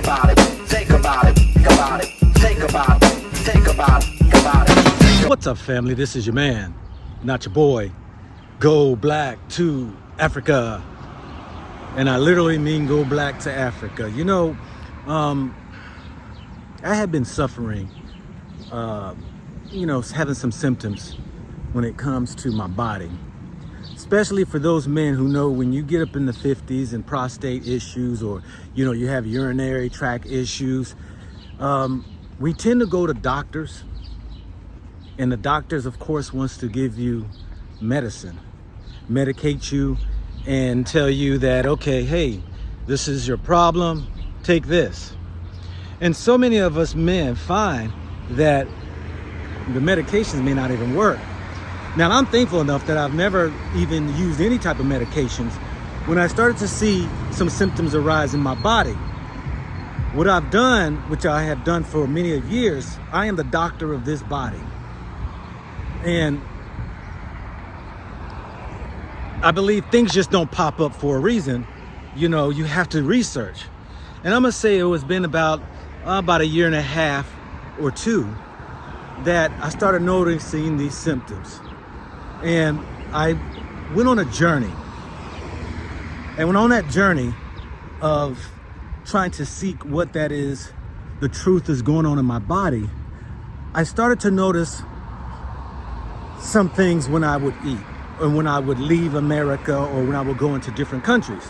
about it, think about it, think about it, think about it, think about it, think about it. What's up, family? This is your man, not your boy. Go black to Africa. And I literally mean go black to Africa. You know, I had been suffering, having some symptoms when it comes to my body. Especially for those men who know when you get up in the 50s and prostate issues, or, you have urinary tract issues, we tend to go to doctors. And the doctors, of course, wants to give you medicine, medicate you, and tell you that, okay, hey, this is your problem, take this. And so many of us men find that the medications may not even work. Now, I'm thankful enough that I've never even used any type of medications. When I started to see some symptoms arise in my body, what I've done, which I have done for many years, I am the doctor of this body. And I believe things just don't pop up for a reason. You have to research. And I'm gonna say it was been about a year and a half or two that I started noticing these symptoms. And I went on a journey. And went on that journey of trying to seek what that is, the truth is going on in my body, I started to notice some things when I would eat, or when I would leave America, or when I would go into different countries.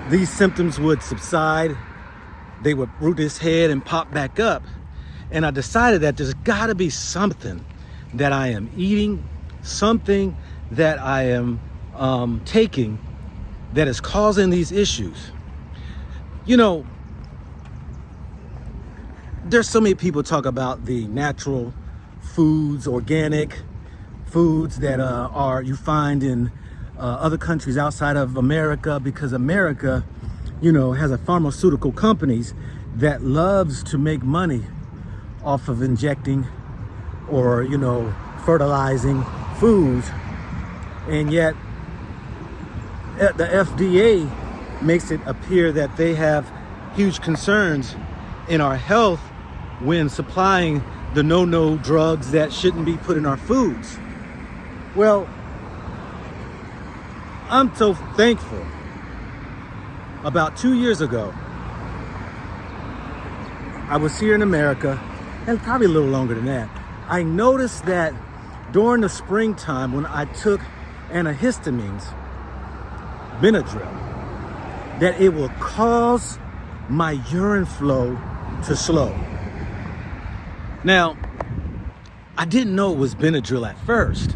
These symptoms would subside, they would root its head and pop back up. And I decided that there's gotta be something that I am eating, something that I am taking that is causing these issues. There's so many people talk about the natural foods, organic foods that you find in other countries outside of America, because America, has a pharmaceutical companies that loves to make money off of injecting or, fertilizing foods. And yet the FDA makes it appear that they have huge concerns in our health when supplying the no drugs that shouldn't be put in our foods. Well, I'm so thankful. About 2 years ago, I was here in America, and probably a little longer than that. I noticed that during the springtime, when I took antihistamines, Benadryl, that it will cause my urine flow to slow. Now, I didn't know it was Benadryl at first.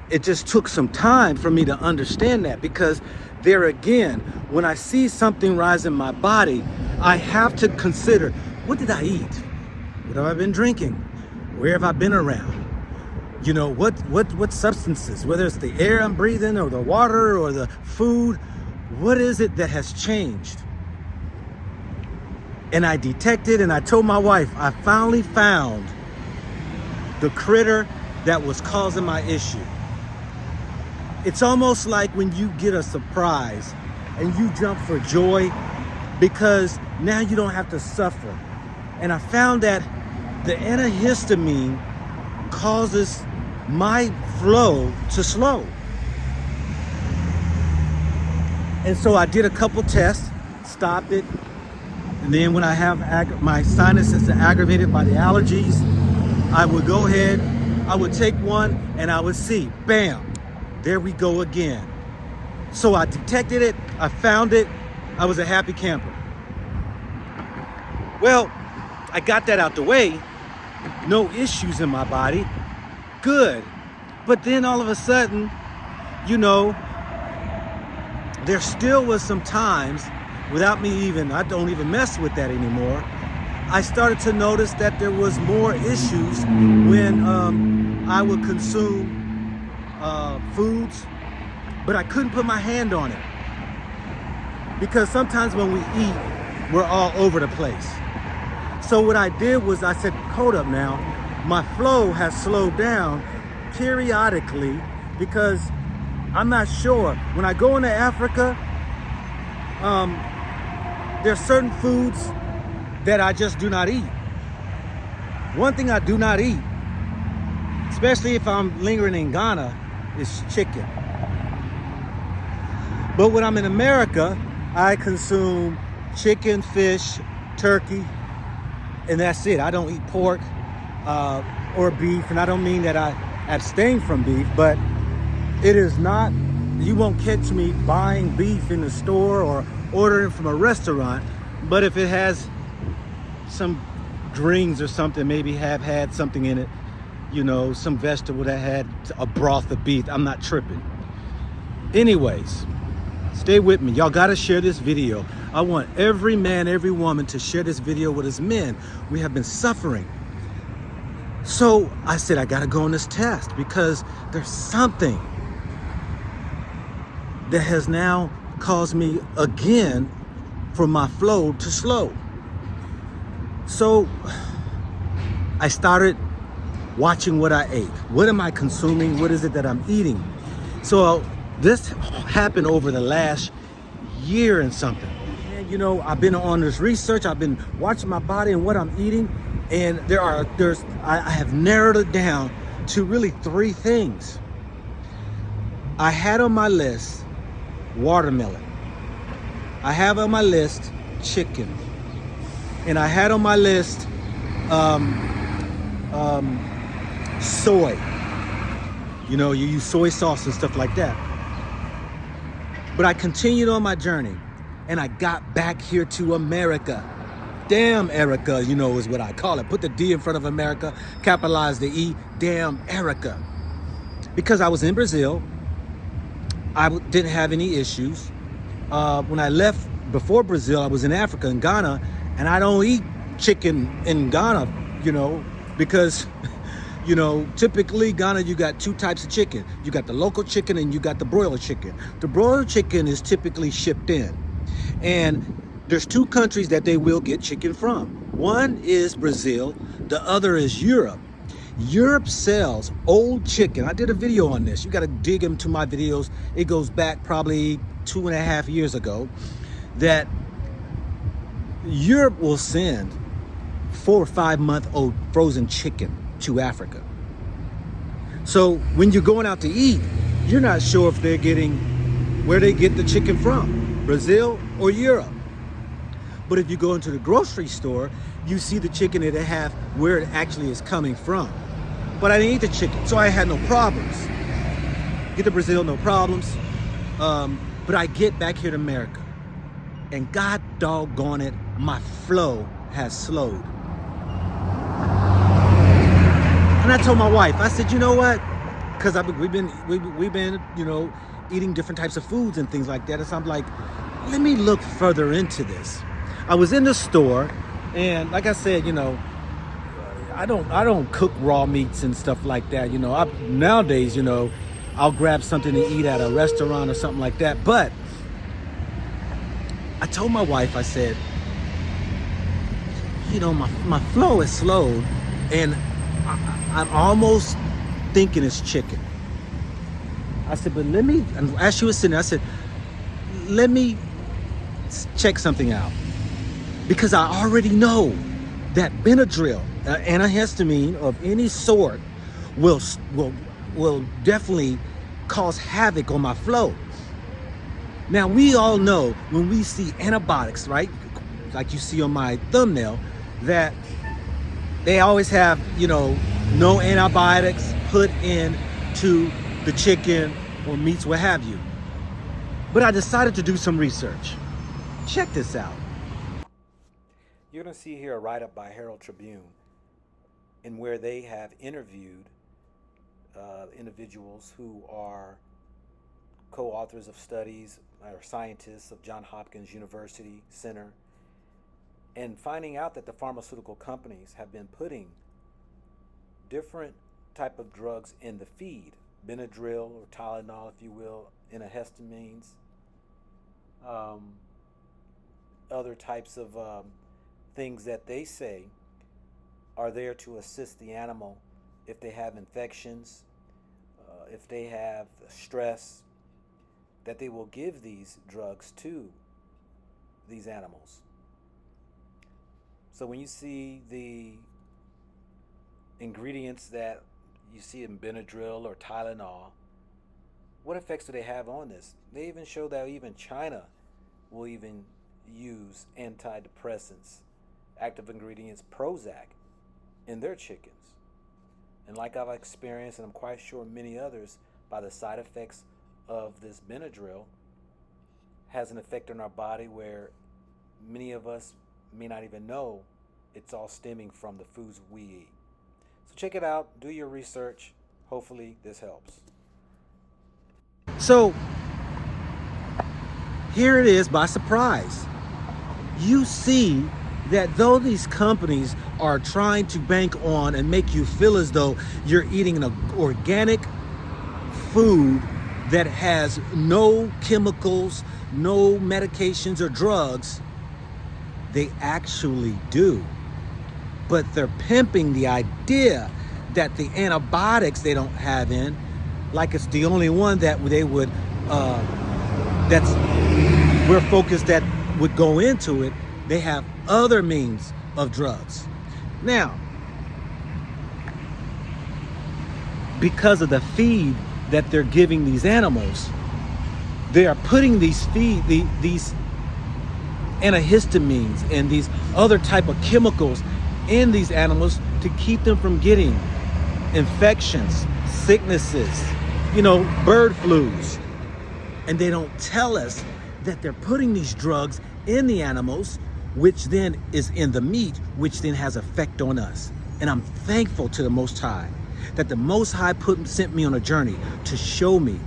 It just took some time for me to understand that, because there again, when I see something rise in my body, I have to consider, what did I eat? What have I been drinking? Where have I been around? What substances, whether it's the air I'm breathing or the water or the food, what is it that has changed? And I detected, and I told my wife, I finally found the critter that was causing my issue. It's almost like when you get a surprise and you jump for joy, because now you don't have to suffer. And I found that the antihistamine causes my flow to slow. And so I did a couple tests, stopped it. And then when I have my sinuses are aggravated by the allergies, I would go ahead, I would take one, and I would see, bam, there we go again. So I detected it, I found it, I was a happy camper. Well, I got that out the way, no issues in my body, good. But then all of a sudden, there still was some times, without me even, I don't even mess with that anymore, I started to notice that there was more issues when I would consume foods, but I couldn't put my hand on it. Because sometimes when we eat, we're all over the place. So what I did was I said, hold up now, my flow has slowed down periodically, because I'm not sure. When I go into Africa, There's certain foods that I just do not eat. One thing I do not eat, especially if I'm lingering in Ghana, is chicken. But when I'm in America, I consume chicken, fish, turkey, and that's it. I don't eat pork or beef, and I don't mean that I abstain from beef, but it is not, you won't catch me buying beef in the store or ordering from a restaurant. But if it has some greens or something, maybe have had something in it, you know, some vegetable that had a broth of beef, I'm not tripping. Anyways, stay with me. Y'all gotta share this video. I want every man, every woman to share this video with us men. We have been suffering. So I said, I gotta go on this test because there's something that has now caused me again for my flow to slow. So I started watching what I ate. What am I consuming? What is it that I'm eating? So this happened over the last year and something. And you know, I've been on this research. I've been watching my body and what I'm eating. And I have narrowed it down to really 3 things. I had on my list watermelon. I have on my list chicken. And I had on my list soy. You know, you use soy sauce and stuff like that. But I continued on my journey and I got back here to America. Damn Erica, you know, is what I call it. Put the D in front of America, capitalize the E. Damn Erica. Because I was in Brazil, I didn't have any issues. When I left before Brazil, I was in Africa, in Ghana, and I don't eat chicken in Ghana, you know, because, you know, typically Ghana, you got 2 types of chicken. You got the local chicken and you got the broiler chicken. The broiler chicken is typically shipped in. And there's 2 countries that they will get chicken from. One is Brazil, the other is Europe. Europe sells old chicken. I did a video on this. You got to dig into my videos. It goes back probably 2.5 years ago. That Europe will send 4 or 5 month old frozen chicken to Africa. So when you're going out to eat, you're not sure if they're getting where they get the chicken from, Brazil or Europe. But if you go into the grocery store, you see the chicken that they have where it actually is coming from. But I didn't eat the chicken, so I had no problems. Get to Brazil, no problems. But I get back here to America, and God doggone it, my flow has slowed. And I told my wife, I said, you know what? Because we've been, you know, eating different types of foods and things like that. And so I'm like, let me look further into this. I was in the store, and like I said, you know, I don't cook raw meats and stuff like that. You know, nowadays, you know, I'll grab something to eat at a restaurant or something like that. But I told my wife, I said, you know, my flow is slowed, and I'm almost thinking it's chicken. I said, but let me, and as she was sitting there, I said, let me check something out. Because I already know that Benadryl, antihistamine of any sort, will definitely cause havoc on my flow. Now, we all know when we see antibiotics, right? Like you see on my thumbnail, that they always have, you know, no antibiotics put into the chicken or meats, what have you. But I decided to do some research. Check this out. You're going to see here a write-up by Herald Tribune in where they have interviewed individuals who are co-authors of studies or scientists of Johns Hopkins University Center, and finding out that the pharmaceutical companies have been putting different type of drugs in the feed, Benadryl or Tylenol, if you will, antihistamines, other types of things that they say are there to assist the animal if they have infections, if they have stress, that they will give these drugs to these animals. So when you see the ingredients that you see in Benadryl or Tylenol, what effects do they have on this? They even show that even China will even use antidepressants, active ingredients, Prozac, in their chickens. And like I've experienced, and I'm quite sure many others, by the side effects of this Benadryl, has an effect on our body where many of us may not even know it's all stemming from the foods we eat. So check it out, do your research. Hopefully this helps. So here it is by surprise. You see that though these companies are trying to bank on and make you feel as though you're eating an organic food that has no chemicals, no medications or drugs, they actually do. But they're pimping the idea that the antibiotics they don't have in, like it's the only one that they would, we're focused that would go into it. They have other means of drugs. Now, because of the feed that they're giving these animals, they are putting these antihistamines and these other type of chemicals in these animals to keep them from getting infections, sicknesses, bird flus. And they don't tell us that they're putting these drugs in the animals, which then is in the meat, which then has effect on us. And I'm thankful to the Most High that the Most High sent me on a journey to show me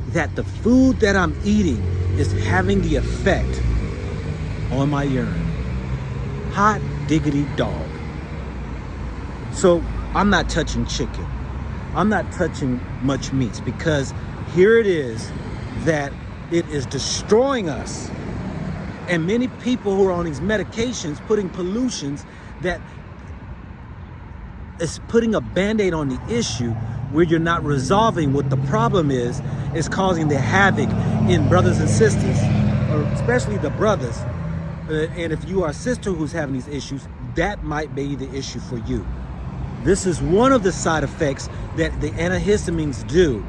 that the food that I'm eating is having the effect on my urine. Hot diggity dog. So I'm not touching chicken. I'm not touching much meats, because here it is that it is destroying us. And many people who are on these medications putting pollutions that is putting a band-aid on the issue where you're not resolving what the problem is causing the havoc in brothers and sisters, or especially the brothers. And if you are a sister who's having these issues, that might be the issue for you. This is one of the side effects that the antihistamines do.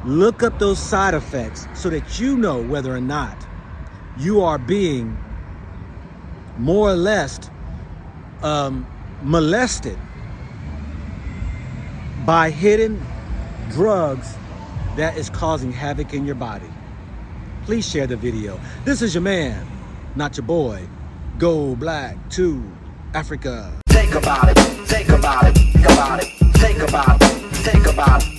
Look up those side effects so that you know whether or not you are being more or less molested by hidden drugs that is causing havoc in your body. Please share the video. This is your man, not your boy. Go Black to Africa. Think about it, think about it, think about it, think about it, think about it.